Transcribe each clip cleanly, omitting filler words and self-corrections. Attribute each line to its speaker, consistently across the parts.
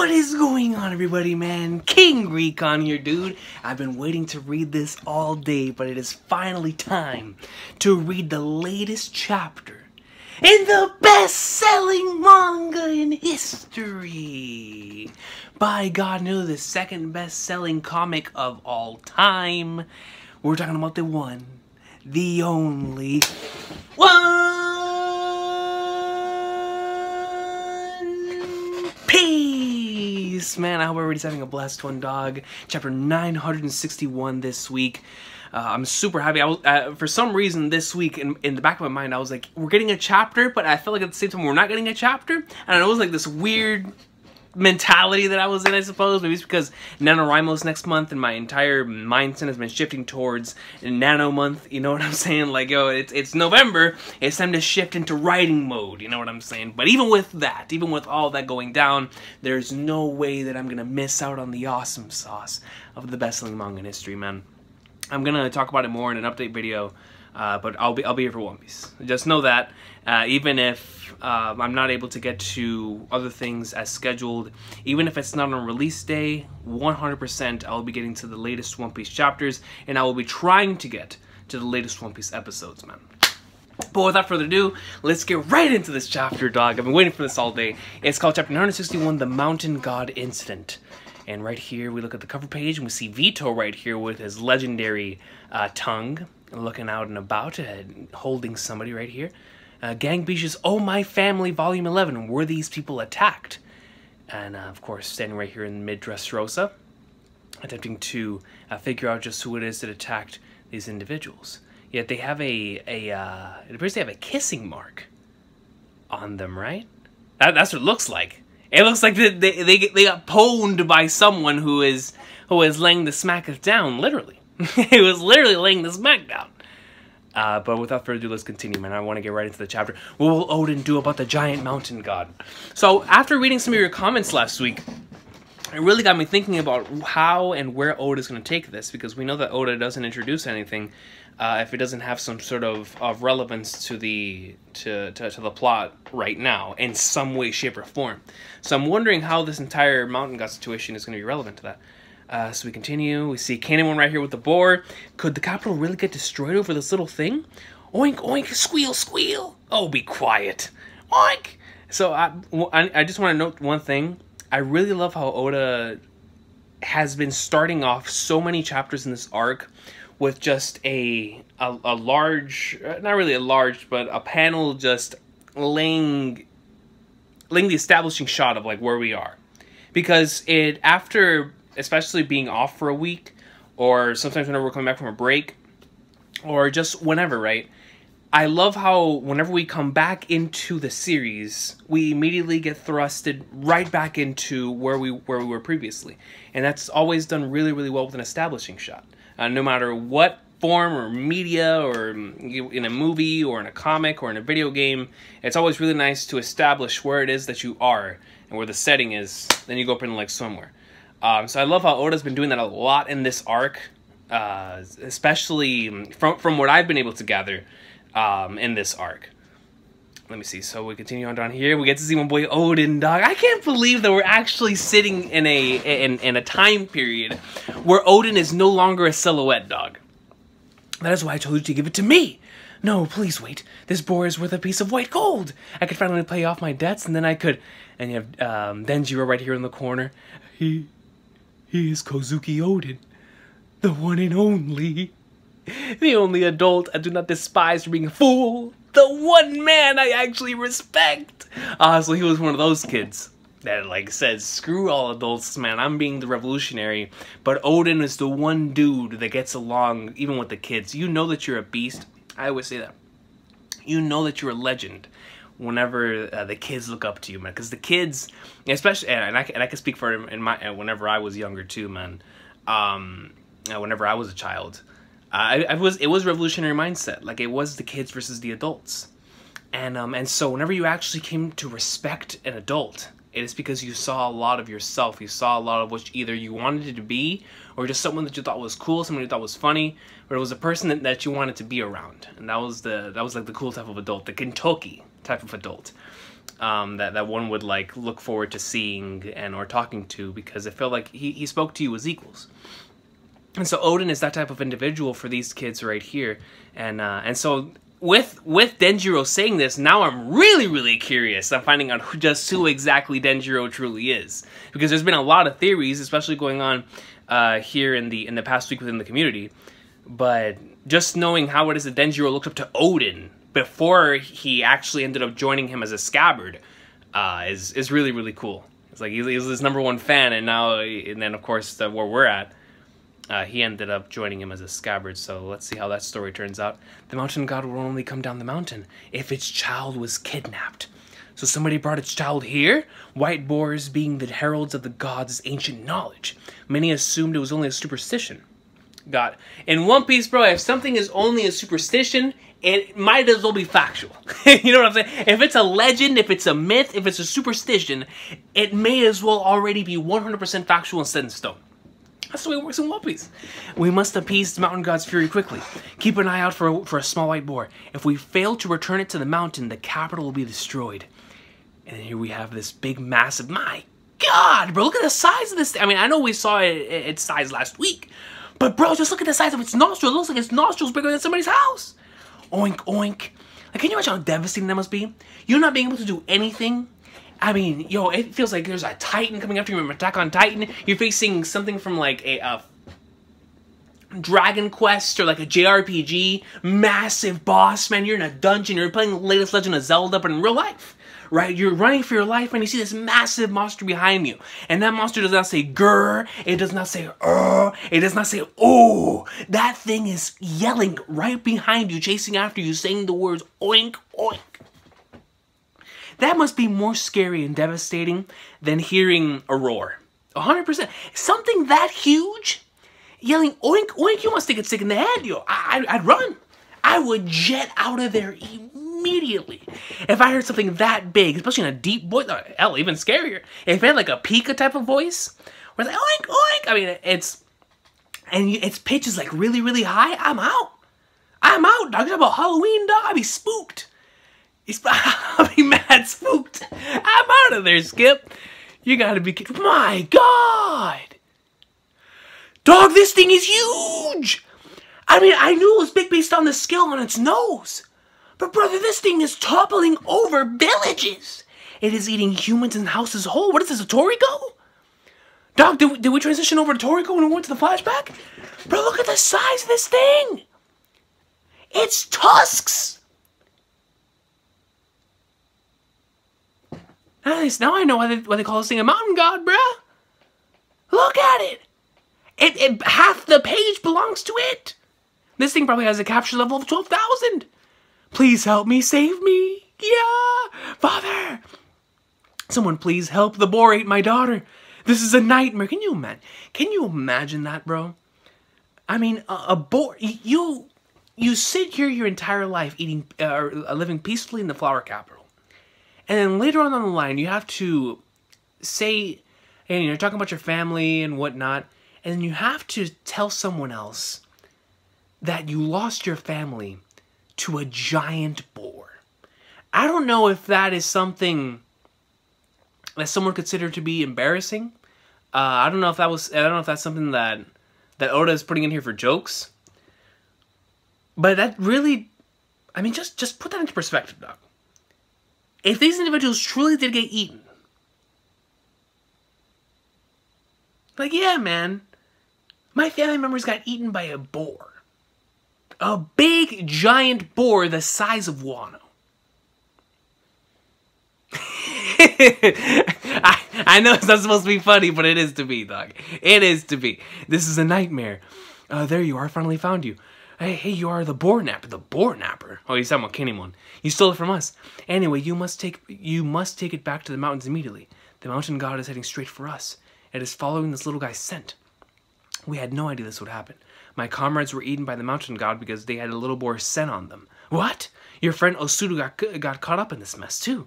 Speaker 1: What is going on, everybody, man? King Recon here, dude. I've been waiting to read this all day, but it is finally time to read the latest chapter in the best-selling manga in history. By God, no, the second best-selling comic of all time. We're talking about the one, the only One Piece! Man, I hope everybody's having a blessed one, dog. Chapter 961 this week. I'm super happy. I was, for some reason this week, in the back of my mind, I was like, we're getting a chapter, but I felt like at the same time we're not getting a chapter. And it was like this weird mentality that I was in, I suppose. Maybe it's because NaNoWriMo's next month and my entire mindset has been shifting towards Nano month, you know what I'm saying? Like, yo, it's November, it's time to shift into writing mode, you know what I'm saying? But even with that, even with all that going down, there's no way that I'm gonna miss out on the awesome sauce of the best-selling manga in history, man. I'm gonna talk about it more in an update video, but I'll be here for One Piece. Just know that, even if I'm not able to get to other things as scheduled, even if it's not on release day, 100% I'll be getting to the latest One Piece chapters, and I will be trying to get to the latest One Piece episodes, man. But without further ado, let's get right into this chapter, dog. I've been waiting for this all day. It's called Chapter 961, The Mountain God Incident. And right here, we look at the cover page, and we see Vito right here with his legendary tongue, looking out and about, holding somebody right here. Gang Beach's Oh My Family, Volume 11, Were These People Attacked? And, of course, standing right here in mid-Dressrosa, attempting to figure out just who it is that attacked these individuals. Yet they have it appears they have a kissing mark on them, right? That's what it looks like. It looks like they got pwned by someone who is laying the smack down, literally. It was literally laying the smack down. But without further ado, let's continue, man. I want to get right into the chapter. What will Odin do about the giant mountain god? So, after reading some of your comments last week, it really got me thinking about how and where Oda is going to take this, because we know that Oda doesn't introduce anything if it doesn't have some sort of relevance to the plot right now in some way, shape, or form. So I'm wondering how this entire mountain god situation is going to be relevant to that. So we continue. We see Canaan right here with the boar. Could the capital really get destroyed over this little thing? Oink, oink, squeal, squeal. Oh, be quiet. Oink. So I just want to note one thing. I really love how Oda has been starting off so many chapters in this arc with just a large, not really a large, but a panel just laying the establishing shot of like where we are. Because after especially being off for a week, or sometimes whenever we're coming back from a break, or just whenever, right? I love how whenever we come back into the series, we immediately get thrusted right back into where we were previously. And that's always done really, really well with an establishing shot. No matter what form or media, or in a movie, or in a comic, or in a video game, it's always really nice to establish where it is that you are, and where the setting is, then you go up into like somewhere. So I love how Oda's been doing that a lot in this arc, especially from what I've been able to gather in this arc. Let me see. So we continue on down here. We get to see my boy Odin, dog. I can't believe that we're actually sitting in a time period where Odin is no longer a silhouette, dog. That is why I told you to give it to me. No, please wait. This boar is worth a piece of white gold. I could finally pay off my debts, and then I could. And you have Denjiro right here in the corner. He is Kozuki Odin, the one and only. The only adult I do not despise for being a fool. The one man I actually respect. So he was one of those kids that like said, screw all adults, man. I'm being the revolutionary. But Odin is the one dude that gets along even with the kids. You know that you're a beast. I always say that. You know that you're a legend whenever the kids look up to you, man. Because the kids, especially, and I can speak for him whenever I was younger too, man. Whenever I was a child. It was revolutionary mindset. Like, it was the kids versus the adults. And so whenever you actually came to respect an adult, it is because you saw a lot of yourself. You saw a lot of what either you wanted it to be, or just someone that you thought was cool, someone you thought was funny, or it was a person that you wanted to be around. And that was like the cool type of adult, the Kentucky type of adult. that one would like look forward to seeing and or talking to, because it felt like he spoke to you as equals. And so Odin is that type of individual for these kids right here. And so with Denjiro saying this, now I'm really curious. I'm finding out just who exactly Denjiro truly is, because there's been a lot of theories, especially going on here in the past week within the community. But just knowing how it is that Denjiro looked up to Odin before he actually ended up joining him as a scabbard is really cool. It's like he's his #1 fan, and then of course where we're at, he ended up joining him as a scabbard. So let's see how that story turns out. The mountain god will only come down the mountain if its child was kidnapped. So somebody brought its child here? White boars, being the heralds of the gods' ancient knowledge. Many assumed it was only a superstition. God. In One Piece, bro, if something is only a superstition, it might as well be factual. You know what I'm saying? If it's a legend, if it's a myth, if it's a superstition, it may as well already be 100% factual and set in stone. That's the way it works in One Piece. We must appease the mountain god's fury quickly. Keep an eye out for a small white boar. If we fail to return it to the mountain, the capital will be destroyed. And here we have this big, massive... My God, bro, look at the size of this thing. I mean, I know we saw its size last week. But, bro, just look at the size of its nostril. It looks like its nostrils bigger than somebody's house. Oink, oink. Like, can you imagine how devastating that must be? You're not being able to do anything. I mean, yo, it feels like there's a Titan coming after you from Attack on Titan. You're facing something from, like, a Dragon Quest or, like, a JRPG. Massive boss, man. You're in a dungeon. You're playing the latest Legend of Zelda, but in real life. Right? You're running for your life, and you see this massive monster behind you. And that monster does not say grr. It does not say it does not say oh. That thing is yelling right behind you, chasing after you, saying the words oink, oink. That must be more scary and devastating than hearing a roar. 100%. Something that huge, yelling oink, oink, you must think it's sick in the head, yo. I'd run. I would jet out of there immediately. If I heard something that big, especially in a deep voice, hell, even scarier. If it had like a Pika type of voice, where it's like, oink, oink. I mean, its pitch is like really high. I'm out. I'm out, dog. It's about Halloween, dog. I'd be spooked. I'll be mad spooked. I'm out of there, Skip. You gotta be kidding. My God. Dog, this thing is huge. I mean, I knew it was big based on the scale on its nose. But brother, this thing is toppling over villages. It is eating humans and houses whole. What is this, a Toriko? Dog, did we transition over to Toriko when we went to the flashback? Bro, look at the size of this thing. It's tusks. Nice. Now I know why they call this thing a mountain god, bruh. Look at it. It half the page belongs to it. This thing probably has a capture level of 12,000. Please help me, save me. Yeah, Father. Someone please help. The boar ate my daughter. This is a nightmare. Can you imagine that, bro? I mean, a boar. You sit here your entire life eating, living peacefully in the flower capital, and then later on the line you have to say, and you're talking about your family and whatnot, and you have to tell someone else that you lost your family to a giant boar. I don't know if that is something that someone considered to be embarrassing. I don't know if that's something that Oda is putting in here for jokes. But that really, I mean, just put that into perspective, dog. If these individuals truly did get eaten, like, yeah, man, my family members got eaten by a boar. A big, giant boar the size of Wano. I know it's not supposed to be funny, but it is to be, dog. It is to be. This is a nightmare. There you are. I finally found you. Hey, you are the boar napper. The boar napper. Oh, he's talking about Kinemon. You stole it from us. Anyway, you must take it back to the mountains immediately. The mountain god is heading straight for us. It is following this little guy's scent. We had no idea this would happen. My comrades were eaten by the mountain god because they had a little boar scent on them. What? Your friend Osudu got caught up in this mess too.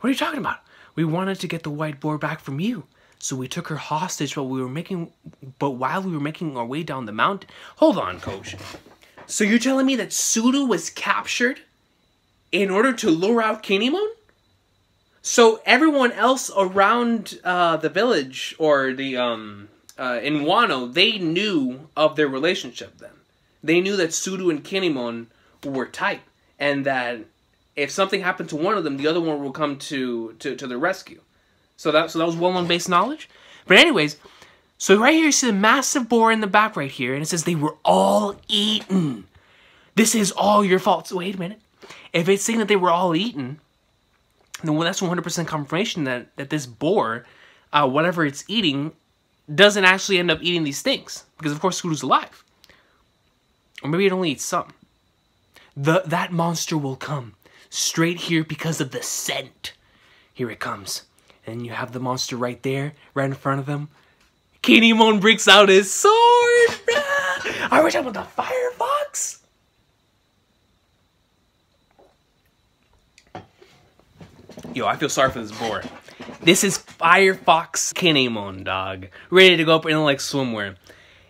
Speaker 1: What are you talking about? We wanted to get the white boar back from you, so we took her hostage while we were making our way down the mountain. Hold on, coach. So you're telling me that Sudo was captured in order to lure out Kinemon? So everyone else around the village, or the in Wano, they knew of their relationship then. They knew that Suru and Kinemon were tight, and that if something happened to one of them, the other one will come to the rescue. So that was well-known base knowledge. But anyways, so right here you see the massive boar in the back right here, and it says they were all eaten. This is all your fault. So wait a minute. If it's saying that they were all eaten, then that's 100% confirmation that this boar, whatever it's eating, doesn't actually end up eating these things. Because of course Suru's alive. Or maybe it only eats some. That monster will come straight here because of the scent. Here it comes. And you have the monster right there, right in front of them. Kinemon breaks out his sword! Are we talking about the Firefox? Yo, I feel sorry for this boar. This is Firefox Kinemon, dog. Ready to go up in like swimwear.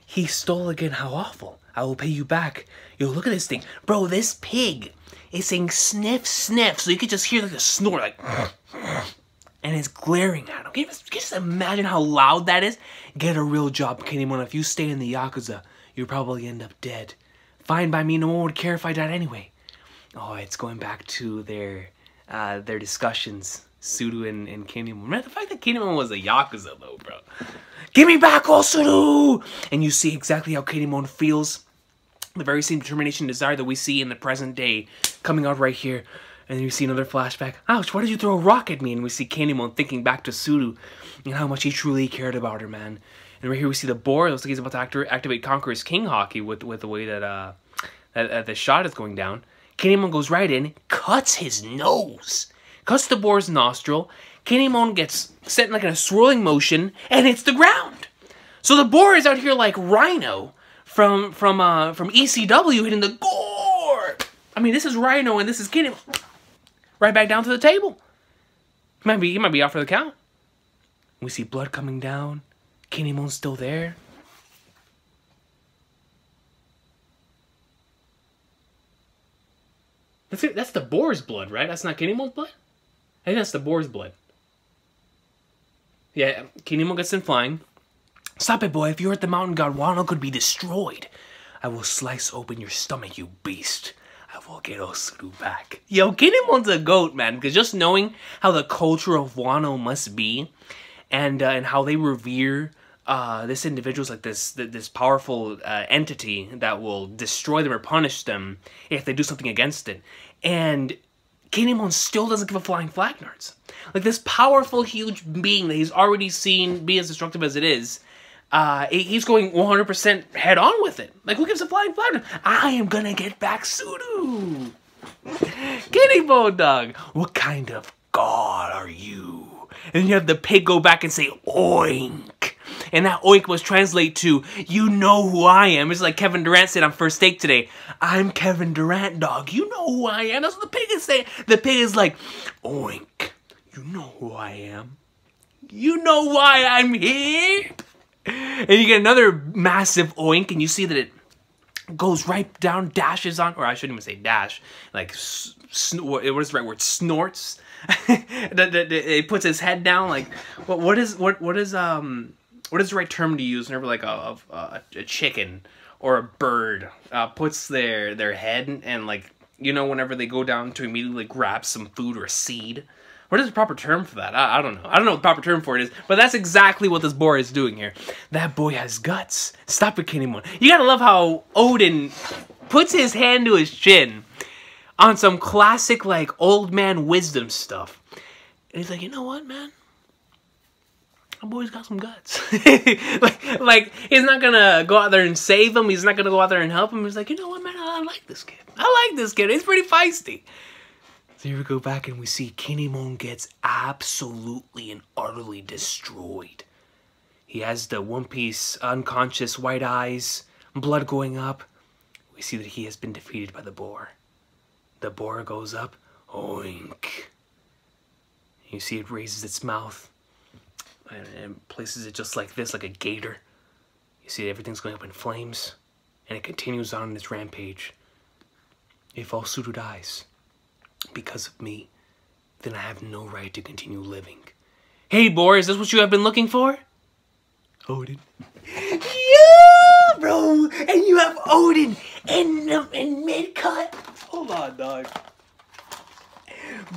Speaker 1: He stole again, how awful. I will pay you back. Yo, look at this thing. Bro, this pig is saying sniff, sniff. So you could just hear like a snort, like... And it's glaring at him. Can you just imagine how loud that is? Get a real job, Kinemon. If you stay in the Yakuza, you'll probably end up dead. Fine by me, no one would care if I died anyway. Oh, it's going back to their discussions. Suru and Kinemon. Man, the fact that Kinemon was a Yakuza though, bro. Give me back, oh Suru! And you see exactly how Kinemon feels. The very same determination and desire that we see in the present day coming out right here. And then you see another flashback. Ouch, why did you throw a rock at me? And we see Kinemon thinking back to Suru and how much he truly cared about her, man. And right here we see the boar. It looks like he's about to activate Conqueror's King Hockey with the way that the shot is going down. Kinemon goes right in, cuts his nose, cuts the boar's nostril. Kinemon gets set like in a swirling motion and hits the ground. So the boar is out here like Rhino from ECW hitting the gore. I mean, this is Rhino and this is Kinemon. Right back down to the table. He might be out for the count. We see blood coming down. Kinemon's still there. That's the boar's blood, right? That's not Kinemon's blood? I think that's the boar's blood. Yeah, Kinemon gets in flying. Stop it, boy. If you hurt the mountain god, Wano could be destroyed. I will slice open your stomach, you beast. I will get Osuru back. Yo, Kinemon's a goat, man. Because just knowing how the culture of Wano must be, and how they revere this individual's like this powerful entity that will destroy them or punish them if they do something against it. And Kinemon still doesn't give a flying flag, nerds. Like this powerful, huge being that he's already seen be as destructive as it is. He's going 100% head on with it. Like, who gives a flying flag? I am gonna get back Suru. Kinemon, dog. What kind of god are you? And you have the pig go back and say, Oink. And that oink was translate to, you know who I am. It's like Kevin Durant said on First Take today. I'm Kevin Durant, dog. You know who I am. That's what the pig is saying. The pig is like, Oink. You know who I am. You know why I'm here. And you get another massive oink, and you see that it goes right down, dashes on, or I shouldn't even say dash, like, what is the right word? Snorts. It puts his head down, like, what is the right term to use whenever like a chicken or a bird puts their head and like, you know, whenever they go down to immediately grab some food or a seed. What is the proper term for that? I don't know. I don't know what the proper term for it is, but that's exactly what this boar is doing here. That boy has guts. Stop it, Kinemon. You gotta love how Odin puts his hand to his chin on some classic, like, old man wisdom stuff. And he's like, you know what, man? My boy's got some guts. like, he's not gonna go out there and save him. He's not gonna go out there and help him. He's like, you know what, man? I like this kid. I like this kid. He's pretty feisty. So here we go back and we see Kinemon gets absolutely and utterly destroyed. He has the One Piece unconscious white eyes, blood going up. We see that he has been defeated by the boar. The boar goes up, oink. You see it raises its mouth and places it just like this, like a gator. You see everything's going up in flames, and it continues on its rampage. If Osuru dies because of me, then I have no right to continue living. Hey, boar, is this what you have been looking for? Odin. Yeah, bro! And you have Odin in mid-cut. Hold on, dog.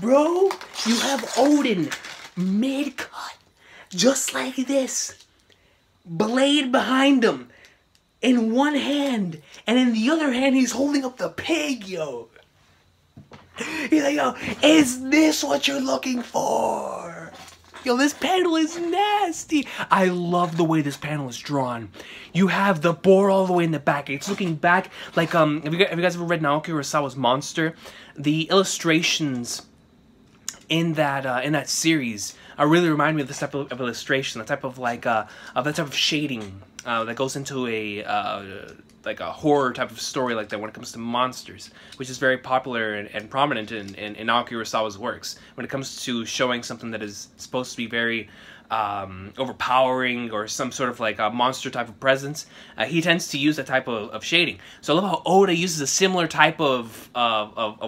Speaker 1: Bro, you have Odin mid-cut. Just like this. Blade behind him. In one hand. And in the other hand, he's holding up the pig, yo. He's like, yo, is this what you're looking for? Yo, this panel is nasty. I love the way this panel is drawn. You have the boar all the way in the back. It's looking back like, have you guys ever read Naoki Urasawa's Monster? The illustrations in that series really remind me of this type of illustration, the type of that type of shading that goes into like a horror type of story like that when it comes to monsters, which is very popular and prominent in Naoki Urasawa's works when it comes to showing something that is supposed to be very overpowering or some sort of like a monster type of presence. He tends to use that type of shading. So I love how Oda uses a similar type of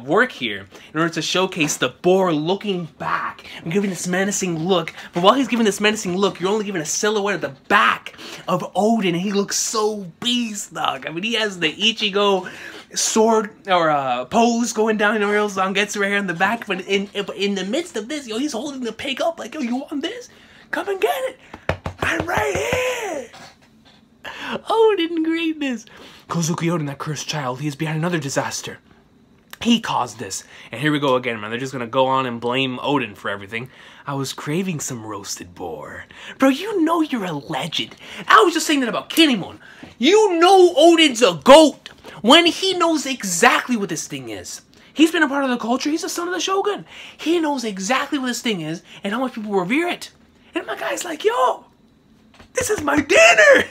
Speaker 1: work here in order to showcase the boar looking back and giving this menacing look. But while he's giving this menacing look, you're only giving a silhouette of the back of Odin, and he looks so beast, dog. I mean, he has the Ichigo sword or pose going down in the real song, gets right here in the back, but in the midst of this, yo, he's holding the pig up like, yo, you want this? Come and get it! I'm right here! Odin greatness! Kozuki Odin, that cursed child, he is behind another disaster. He caused this. And here we go again, man. They're just gonna go on and blame Odin for everything. I was craving some roasted boar. Bro, you know you're a legend. I was just saying that about Kinemon. You know Odin's a goat when he knows exactly what this thing is. He's been a part of the culture. He's the son of the Shogun. He knows exactly what this thing is and how much people revere it. And my guy's like, yo, this is my dinner.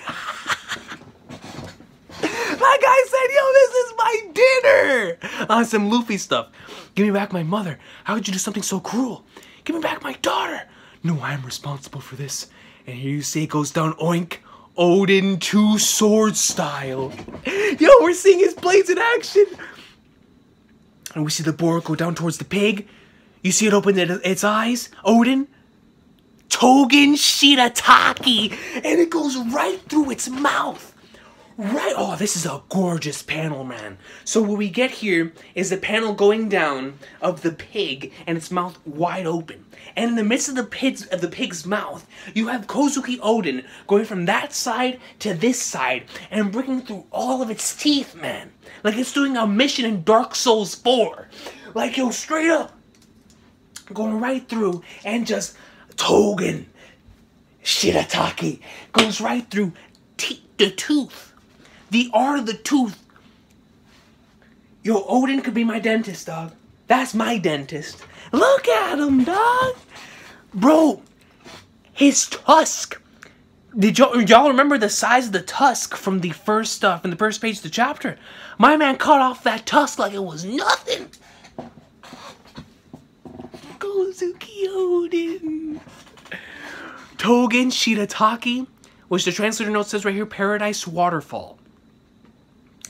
Speaker 1: My guy said, yo, this is my dinner. On some Luffy stuff. Give me back my mother. How could you do something so cruel? Give me back my daughter. No, I am responsible for this. And here you see it goes down, oink. Odin 2 sword style. Yo, we're seeing his blades in action. And we see the boar go down towards the pig. You see it open its eyes. Odin. Togen Shirataki. And it goes right through its mouth. Right. Oh, this is a gorgeous panel, man. So what we get here is the panel going down of the pig and its mouth wide open. And in the midst of the pig's mouth, you have Kozuki Odin going from that side to this side and breaking through all of its teeth, man. Like it's doing a mission in Dark Souls 4. Like, yo, straight up. Going right through and just Togen Shirataki goes right through the tooth. The art of the tooth. Yo, Odin could be my dentist, dog. That's my dentist. Look at him, dog. Bro, his tusk. Did y'all remember the size of the tusk from the first page of the chapter? My man cut off that tusk like it was nothing. Kozuki Odin. Togen Shirataki, which the translator note says right here, Paradise Waterfall.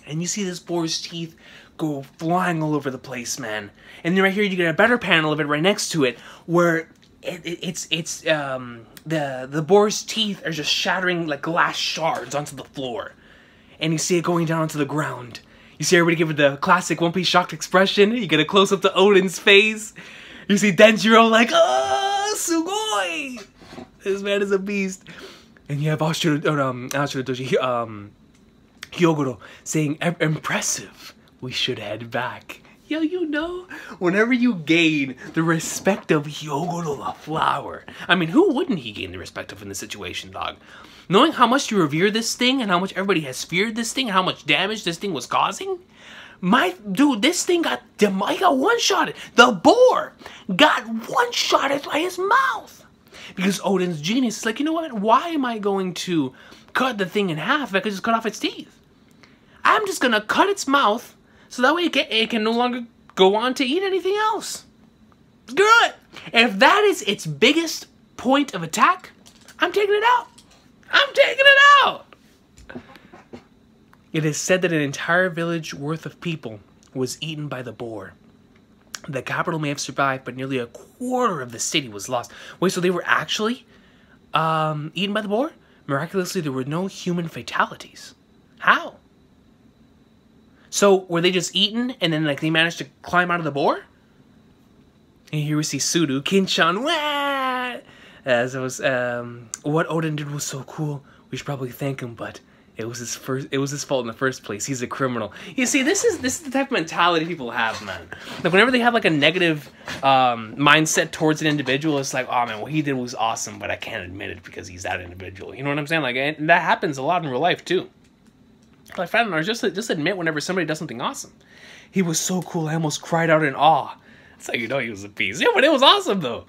Speaker 1: And you see this boar's teeth go flying all over the place, man. And then right here you get a better panel of it right next to it, where the boar's teeth are just shattering like glass shards onto the floor. And you see it going down onto the ground. You see everybody give it the classic One Piece shocked expression. You get a close up to Odin's face. You see Denjiro like, oh, sugoi! This man is a beast. And you have Hyogoro saying, impressive, we should head back. Yo, you know, whenever you gain the respect of Hyogoro the flower, I mean, who wouldn't he gain the respect of in this situation, dog? Knowing how much you revere this thing and how much everybody has feared this thing and how much damage this thing was causing, dude, this thing got one-shotted. The boar got one-shotted by his mouth. Because Odin's genius is like, you know what? Why am I going to cut the thing in half if I could just cut off its teeth? I'm just going to cut its mouth so that way it can no longer go on to eat anything else. Screw it. If that is its biggest point of attack, I'm taking it out. I'm taking it out. It is said that an entire village worth of people was eaten by the boar. The capital may have survived, but nearly a quarter of the city was lost. Wait, so they were actually eaten by the boar? Miraculously, there were no human fatalities. How? So, were they just eaten, and then like they managed to climb out of the boar? And here we see Suru, Kinchan, wah! As it was, what Odin did was so cool. We should probably thank him, but it was his fault in the first place. He's a criminal. You see, this is the type of mentality people have, man. Like whenever they have like a negative mindset towards an individual, it's like, oh man, what he did was awesome, but I can't admit it because he's that individual. You know what I'm saying? Like, and that happens a lot in real life too. Like, I don't know, just admit whenever somebody does something awesome. He was so cool, I almost cried out in awe. That's how you know he was a piece. Yeah, but it was awesome though.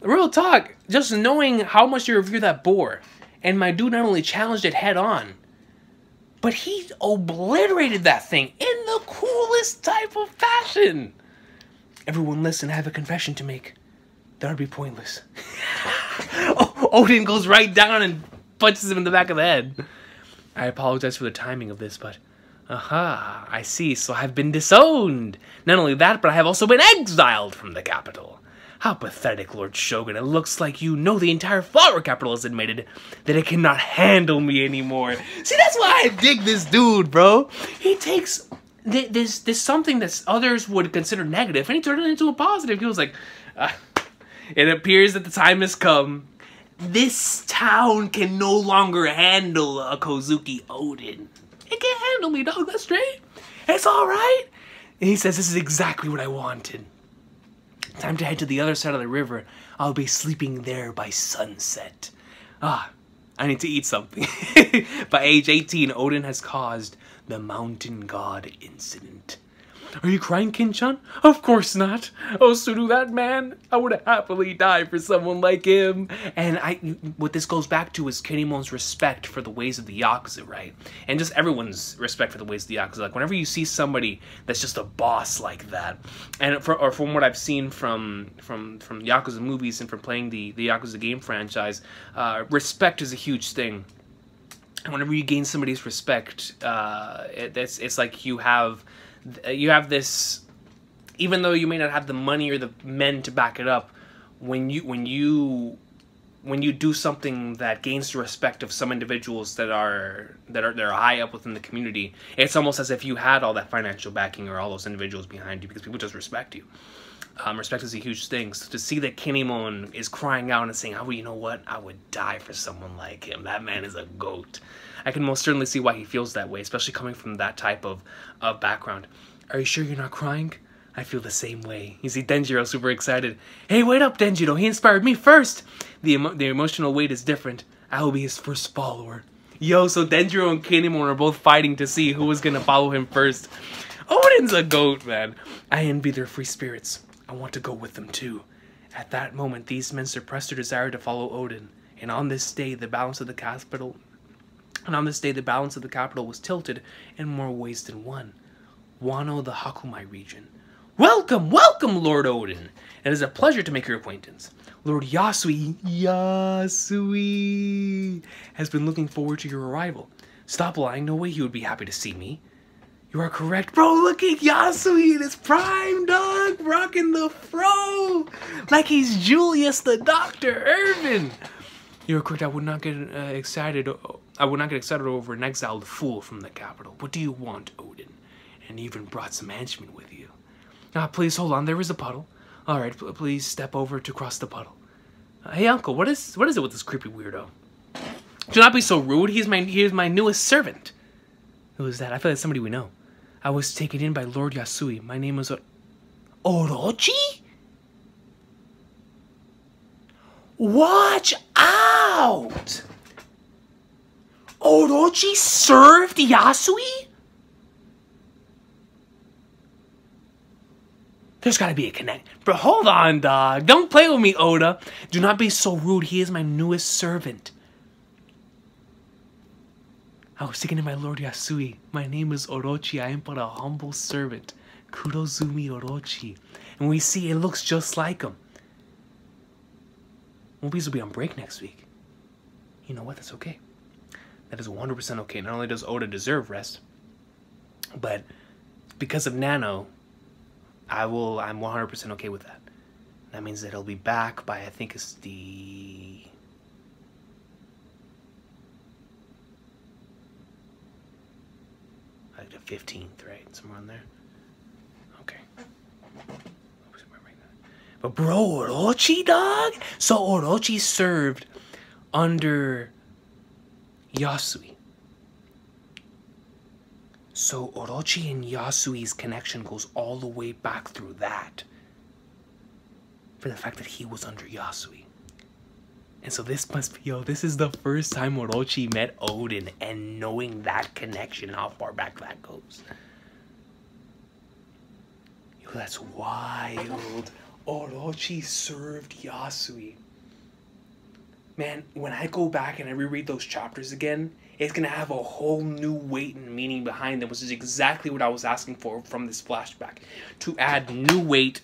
Speaker 1: Real talk, just knowing how much you revere that boar, and my dude not only challenged it head on, but he obliterated that thing in the coolest type of fashion. Everyone listen, I have a confession to make. That would be pointless. Odin goes right down and punches him in the back of the head. I apologize for the timing of this, but... Aha, I see, so I've been disowned. Not only that, but I have also been exiled from the capital. How pathetic, Lord Shogun. It looks like you know the entire flower capital has admitted that it cannot handle me anymore. See, that's why I dig this dude, bro. He takes this something that others would consider negative, and he turned it into a positive. He was like, it appears that the time has come. This town can no longer handle a Kozuki Odin. It can't handle me, dog. That's straight. It's all right. And he says, this is exactly what I wanted. Time to head to the other side of the river. I'll be sleeping there by sunset. I need to eat something. By age 18, Odin has caused the Mountain God incident. Are you crying, Kinchan? Of course not. Oh, Suru, that man, I would happily die for someone like him. And what this goes back to is Kinemon's respect for the ways of the Yakuza, right? And just everyone's respect for the ways of the Yakuza. Like, whenever you see somebody that's just a boss like that, and from what I've seen from Yakuza movies and from playing the Yakuza game franchise, respect is a huge thing. And whenever you gain somebody's respect, it's like you have this, even though you may not have the money or the men to back it up, when you do something that gains the respect of some individuals that are high up within the community, it's almost as if you had all that financial backing or all those individuals behind you, because people just respect you. Respect is a huge thing. So to see that Kinemon is crying out and saying, "Oh, you know what? I would die for someone like him. That man is a goat." I can most certainly see why he feels that way, especially coming from that type of background. Are you sure you're not crying? I feel the same way. You see Denjiro super excited. Hey, wait up, Denjiro. He inspired me first. The emotional weight is different. I will be his first follower. Yo, so Denjiro and Kinemon are both fighting to see who was going to follow him first. Odin's a goat, man. I envy their free spirits. I want to go with them too. At that moment, these men suppressed their desire to follow Odin. And on this day, the balance of the capital was tilted in more ways than one. Wano, the Hakumai region. Welcome, welcome, Lord Odin. It is a pleasure to make your acquaintance. Lord Yasui has been looking forward to your arrival. Stop lying, no way he would be happy to see me. You are correct, bro. Look at Yasui in his prime, dog, rocking the fro like he's Julius the Dr. Irvin. You're correct. I would not get excited. I would not get excited over an exiled fool from the capital. What do you want, Odin? And you even brought some henchmen with you. Please hold on. There is a puddle. All right, please step over to cross the puddle. Hey, uncle, what is it with this creepy weirdo? Do not be so rude. He is my newest servant. Who is that? I feel like somebody we know. I was taken in by Lord Yasui. My name is Orochi? Watch out! Orochi served Yasui? There's gotta be a connect. Bro, hold on, dog. Don't play with me, Oda. Do not be so rude. He is my newest servant. I was taken in by Lord Yasui. My name is Orochi. I am but a humble servant. Kurozumi Orochi. And we see it looks just like him. One Piece will be on break next week. You know what? That's okay. That is 100% okay. Not only does Oda deserve rest, but because of Nano, I'm 100% okay with that. That means that he'll be back by, I think it's the... like the 15th, right? Somewhere on there. Okay. But bro, Orochi, dog? So Orochi served under Yasui. So Orochi and Yasui's connection goes all the way back through that. For the fact that he was under Yasui. And so this must be, yo, this is the first time Orochi met Odin, and knowing that connection, how far back that goes. Yo, that's wild. Orochi served Yasui. Man, when I go back and I reread those chapters again, it's going to have a whole new weight and meaning behind them, which is exactly what I was asking for from this flashback. To add new weight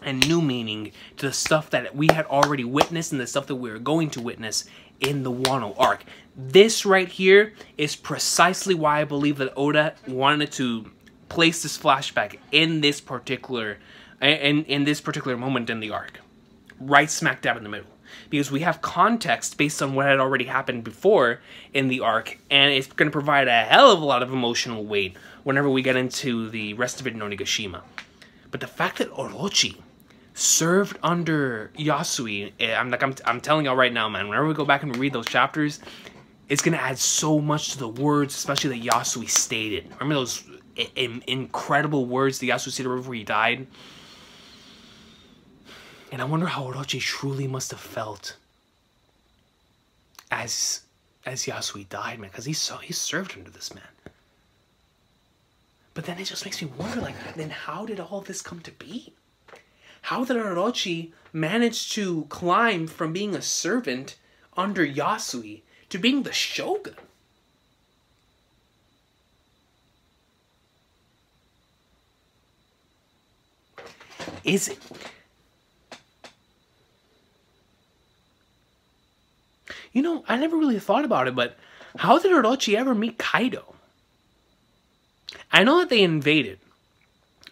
Speaker 1: and new meaning to the stuff that we had already witnessed and the stuff that we were going to witness in the Wano arc. This right here is precisely why I believe that Oda wanted to place this flashback in this particular moment in the arc. Right smack dab in the middle. Because we have context based on what had already happened before in the arc, and it's going to provide a hell of a lot of emotional weight whenever we get into the rest of it in Onigashima. But the fact that Orochi served under Yasui, I'm telling y'all right now, man, whenever we go back and read those chapters, it's going to add so much to the words, especially that Yasui stated. Remember those incredible words that Yasui stated before he died? And I wonder how Orochi truly must have felt as Yasui died, man, because he served under this man. But then it just makes me wonder, like, then how did all this come to be? How did Orochi manage to climb from being a servant under Yasui to being the shogun? Is it... You know, I never really thought about it, but how did Orochi ever meet Kaido? I know that they invaded,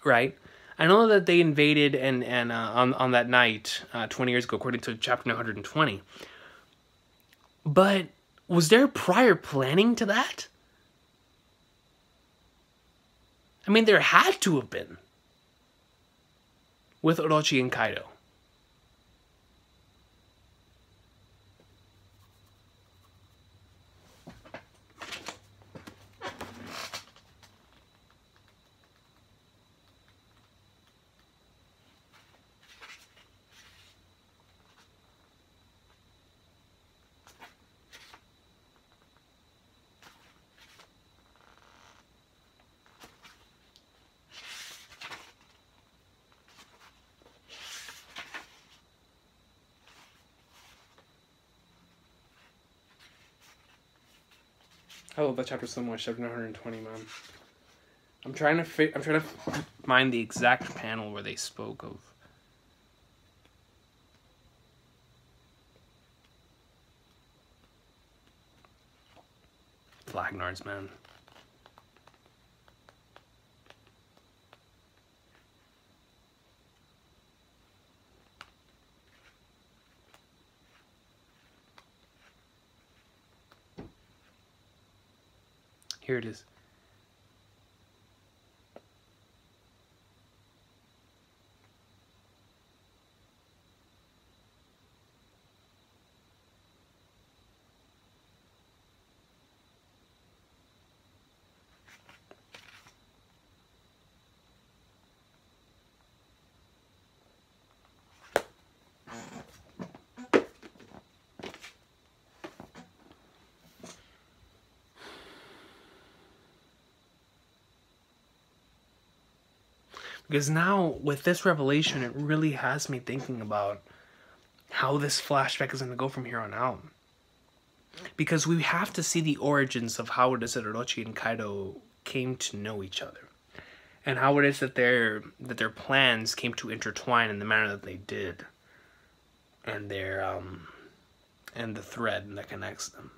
Speaker 1: right? I know that they invaded and on that night 20 years ago, according to chapter 120. But was there prior planning to that? I mean, there had to have been with Orochi and Kaido. I love that chapter so much, chapter 120, man. I'm trying to find the exact panel where they spoke of Flagnards, man. Here it is. Because now, with this revelation, it really has me thinking about how this flashback is going to go from here on out. Because we have to see the origins of how it is that Orochi and Kaido came to know each other. And how it is that their plans came to intertwine in the manner that they did. And and the thread that connects them.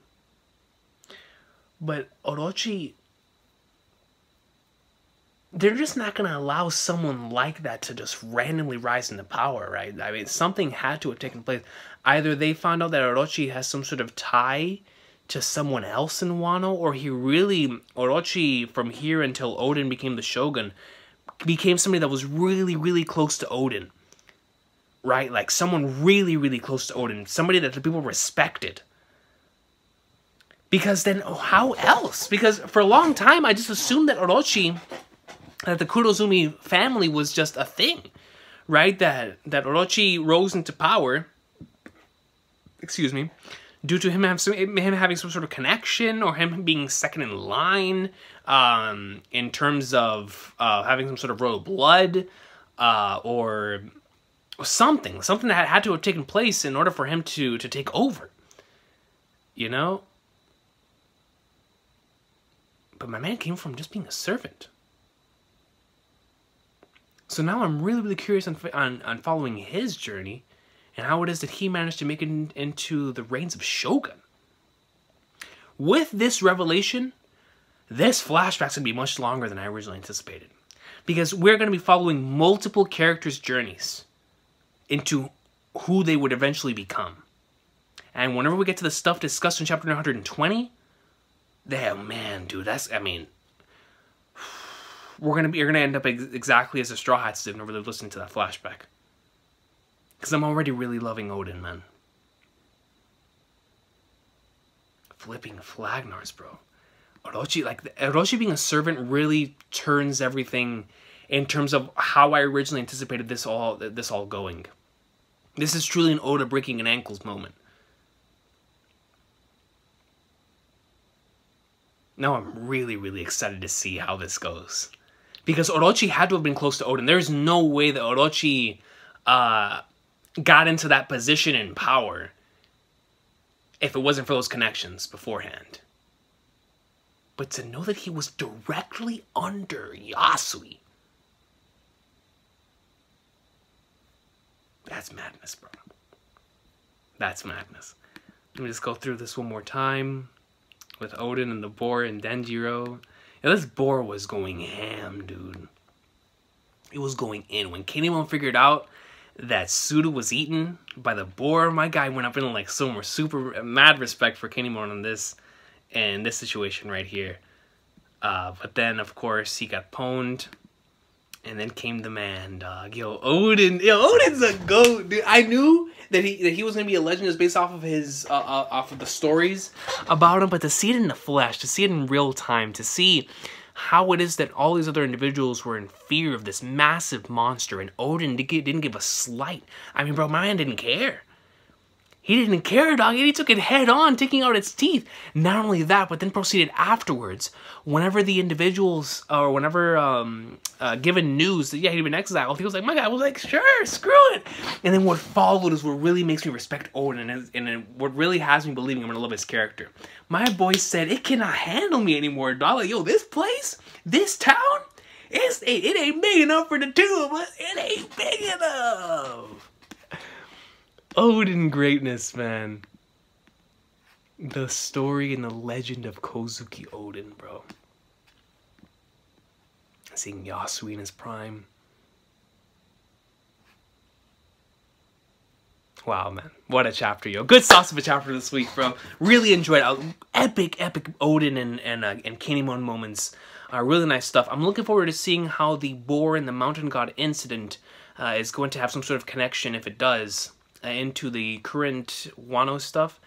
Speaker 1: But Orochi they're just not going to allow someone like that to just randomly rise into power, right? I mean, something had to have taken place. Either they found out that Orochi has some sort of tie to someone else in Wano, or Orochi, from here until Odin became the Shogun, became somebody that was really, really close to Odin. Right? Like, someone really, really close to Odin. Somebody that the people respected. Because then, how else? Because for a long time, I just assumed that Orochi, that the Kurozumi family was just a thing. Right? That Orochi rose into power, excuse me, due to him having some sort of connection, or him being second in line, in terms of having some sort of royal blood, or something that had to have taken place in order for him to take over. You know? But my man came from just being a servant. So now I'm really, really curious on following his journey, and how it is that he managed to make it into the reigns of Shogun. With this revelation, this flashback's going to be much longer than I originally anticipated. Because we're going to be following multiple characters' journeys into who they would eventually become. And whenever we get to the stuff discussed in chapter 120, man, dude, you're gonna end up exactly as the Straw Hats did whenever they're listening to that flashback. Because I'm already really loving Odin, man. Flipping Flagnars, bro. Orochi being a servant really turns everything in terms of how I originally anticipated this all going. This is truly an Oda breaking an ankles moment. Now I'm really, really excited to see how this goes. Because Orochi had to have been close to Odin. There's no way that Orochi got into that position in power if it wasn't for those connections beforehand. But to know that he was directly under Yasui, that's madness, bro. That's madness. Let me just go through this one more time with Odin and the boar and Denjiro. Yeah, this boar was going ham, dude. It was going in. When Kinemon figured out that Suda was eaten by the boar, my guy went up in like super mad respect for Kinemon on this and this situation right here. But then, of course, he got pwned. And then came the man, dog. Odin's a goat, dude. I knew that he was gonna be a legend just based off of his off of the stories about him, but to see it in the flesh, to see it in real time, to see how it is that all these other individuals were in fear of this massive monster, and Odin didn't give a slight. I mean, bro, my man didn't care. He didn't care, dog. He took it head on, taking out its teeth. Not only that, but then proceeded afterwards. Whenever the individuals, or whenever given news that, yeah, he'd been exiled, he was like, my guy was like, sure, screw it. And then what followed is what really makes me respect Odin, and what really has me believing I'm going to love his character. My boy said, it cannot handle me anymore, dog. Like, yo, this place, this town, it ain't big enough for the two of us. It ain't big enough. Odin greatness, man. The story and the legend of Kozuki Odin, bro. Seeing Yasui in his prime. Wow, man. What a chapter, yo. Good sauce of a chapter this week, bro. Really enjoyed it. Epic Odin and Kinemon moments. Really nice stuff. I'm looking forward to seeing how the boar and the mountain god incident is going to have some sort of connection, if it does, into the current Wano stuff.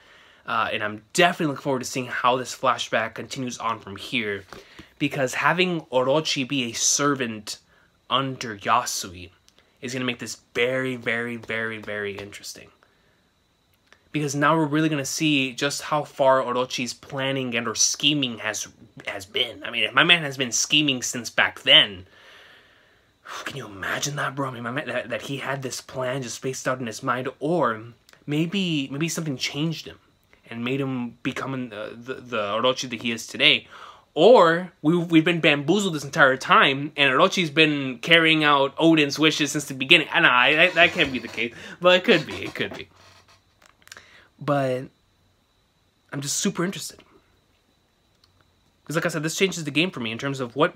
Speaker 1: And I'm definitely looking forward to seeing how this flashback continues on from here. Because having Orochi be a servant under Yasui is going to make this very, very, very, very interesting. Because now we're really going to see just how far Orochi's planning and or scheming has been. I mean, if my man has been scheming since back then, can you imagine that, bro? I mean, my man, that he had this plan just spaced out in his mind, or maybe something changed him and made him become the Orochi that he is today. Or we've been bamboozled this entire time, and Orochi's been carrying out Odin's wishes since the beginning. Nah, that can't be the case, but it could be. It could be. But I'm just super interested, because like I said, this changes the game for me in terms of what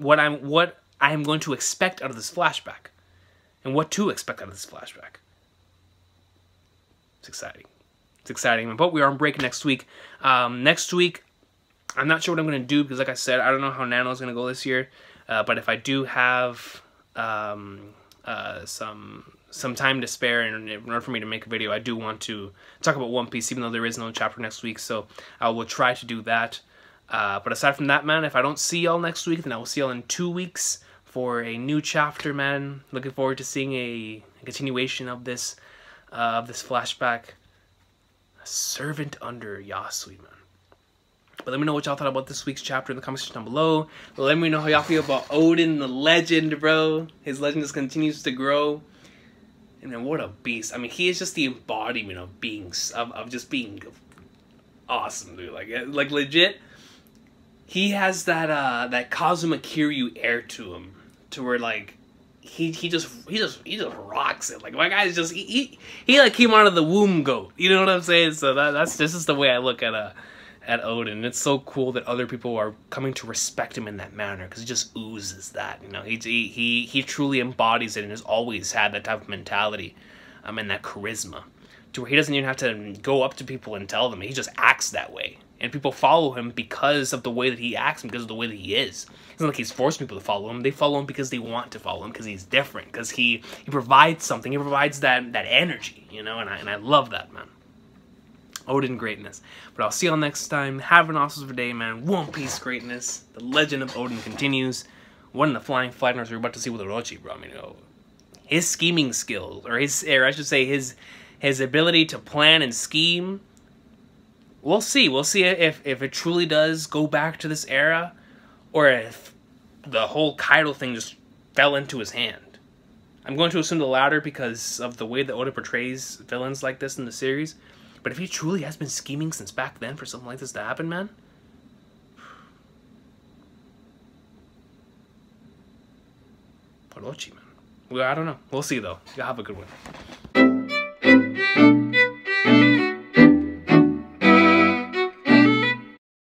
Speaker 1: I am going to expect out of this flashback. And what to expect out of this flashback. It's exciting. It's exciting. But we are on break next week. Next week, I'm not sure what I'm going to do because, like I said, I don't know how Nano's going to go this year. But if I do have some time to spare in order for me to make a video, I do want to talk about One Piece, even though there is no chapter next week. So I will try to do that. But aside from that, man, if I don't see y'all next week, then I will see y'all in 2 weeks for a new chapter, man. Looking forward to seeing a continuation of this flashback. A servant under Yasui, man. But let me know what y'all thought about this week's chapter in the comment section down below. Let me know how y'all feel about Oden, the legend, bro. His legend just continues to grow. And man, what a beast. I mean, he is just the embodiment of of just being awesome, dude. Like legit, he has that Kazuma Kiryu air to him, to where like he just rocks it. Like my guy's just he like came out of the womb goat. You know what I'm saying? So this is the way I look at Oden. It's so cool that other people are coming to respect him in that manner, because he just oozes that, you know. He truly embodies it and has always had that type of mentality, and that charisma, to where he doesn't even have to go up to people and tell them. He just acts that way, and people follow him because of the way that he acts and because of the way that he is. It's not like he's forced people to follow him. They follow him because they want to follow him, because he's different, because he provides something. He provides that energy, you know, and I love that, man. Oden greatness. But I'll see y'all next time. Have an awesome day, man. One Piece greatness. The legend of Oden continues. One of the flying flagners we're about to see with Orochi, bro. I mean, his scheming skills, or I should say his ability to plan and scheme. We'll see. We'll see if it truly does go back to this era, or if the whole Kaido thing just fell into his hand. I'm going to assume the latter because of the way that Oda portrays villains like this in the series. But if he truly has been scheming since back then for something like this to happen, man. Orochi, man. Well, I don't know. We'll see, though. Y'all have a good one.